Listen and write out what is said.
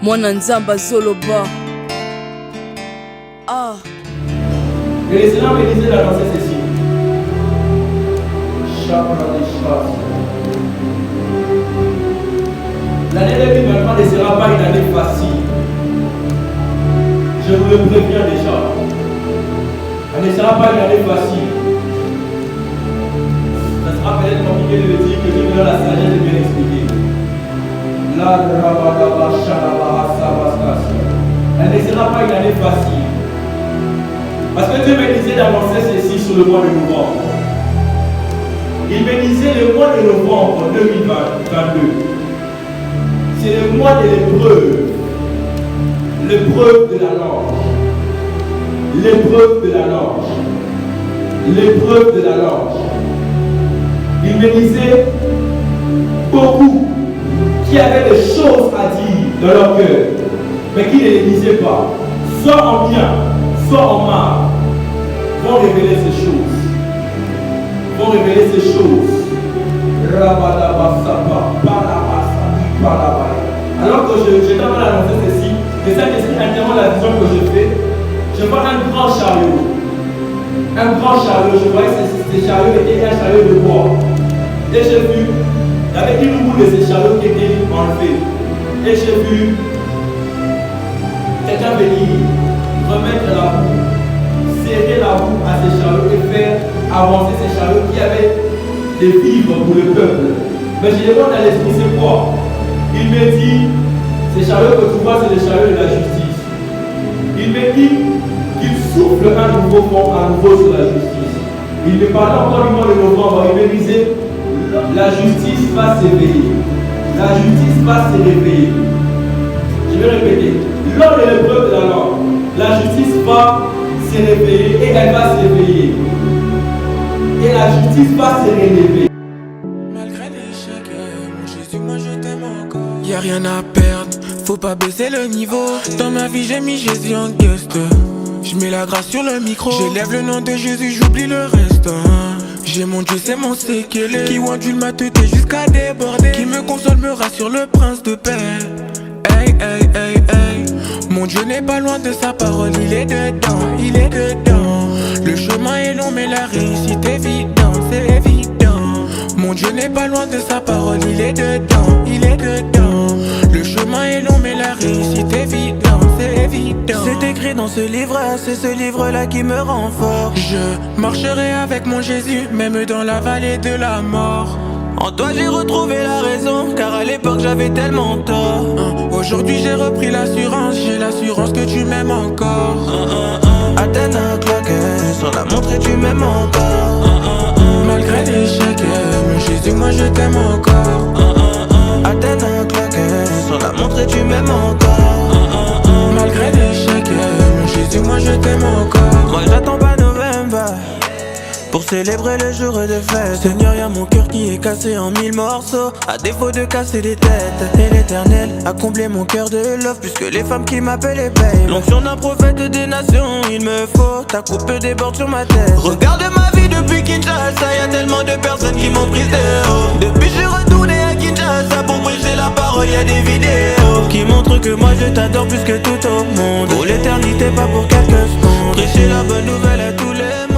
mwana nzamba zoloba. Ah. Et les Seigneur me disait d'annoncer ceci. L'année 2023 ne sera pas une année facile. Je vous le préviens déjà. Elle ne sera pas une année facile. Ça sera peut-être compliqué de le dire, que je me donne la sagesse de bien expliquer. Elle ne sera pas une année facile. Parce que Dieu me disait d'annoncer ceci sur le mois de novembre. Il me disait le mois de novembre 2022. C'est le mois de l'épreuve. L'épreuve de la langue. L'épreuve de la langue. L'épreuve de la langue. Il me disait beaucoup qui avaient des choses à dire dans leur cœur, mais qui ne les disaient pas, soit en bien, soit en mal, vont révéler ces choses. Vont révéler ces choses. Alors que j'étais en train d'annoncer ceci, et cet esprit interrompt la vision que je fais, je vois un grand chariot. Un grand chariot, je voyais que ces chariots étaient un chariot de bois. Et j'ai vu, il y avait une roue de ces chariots qui était enlevée. Et j'ai vu quelqu'un venir remettre la roue, serrer la roue à ces chariots et faire avancer ces chariots qui avaient des vivres pour le peuple. Mais je demande à l'esprit, c'est quoi? Il me dit, ces chariots que tu vois, c'est les chariots de la justice. Il me dit qu'il souffle un nouveau vent, à nouveau sur la justice. Il me parlait encore du mois de novembre, il me disait, la justice va s'éveiller. La justice va se réveiller. Je vais répéter. Lors de l'épreuve de la langue, la justice va se réveiller et elle va s'éveiller. Et la justice va se réveiller. Malgré l'échec, mon Jésus, moi je t'aime encore. Y'a rien à perdre, faut pas baisser le niveau. Dans ma vie, j'ai mis Jésus en guest. Je mets la grâce sur le micro. J'élève le nom de Jésus, j'oublie le reste. J'ai mon Dieu, c'est mon séquelé. Qui ondule ma tête jusqu'à déborder. Qui me console, me rassure, le prince de paix. Hey, hey, hey, hey. Mon Dieu n'est pas loin de sa parole, il est dedans, il est dedans. Le chemin est long, mais la réussite est évidente, c'est évident. Mon Dieu n'est pas loin de sa parole, il est dedans, il est dedans. Le chemin est long, mais la réussite est évidente, c'est évident. C'est écrit dans ce livre, c'est ce livre-là qui me rend fort. Je marcherai avec mon Jésus, même dans la vallée de la mort. En toi j'ai retrouvé la raison, car à l'époque j'avais tellement tort. Aujourd'hui j'ai repris l'assurance, j'ai l'assurance que tu m'aimes encore. Athènes a claqué, sur la montre et tu m'aimes encore. Malgré l'échec, mon Jésus moi je t'aime encore. Athènes a claqué, sur la montre et tu m'aimes encore. Malgré l'échec, mon Jésus moi je t'aime encore. Moi j'attends pas November pour célébrer le jour de fête. Seigneur, y'a mon cœur qui est cassé en 1000 morceaux. À défaut de casser des têtes, et l'Éternel a comblé mon cœur de love, puisque les femmes qui m'appellent les babe. L'onction d'un prophète des nations, il me faut. Ta coupe déborde sur ma tête. Regarde ma vie depuis Kinshasa, y'a tellement de personnes qui m'ont prise de haut. Depuis j'ai retourné à Kinshasa pour prêcher la parole, y'a des vidéos qui montrent que moi je t'adore plus que tout au monde. Pour l'éternité, pas pour quelques secondes. Prêcher la bonne nouvelle à tous les mondes.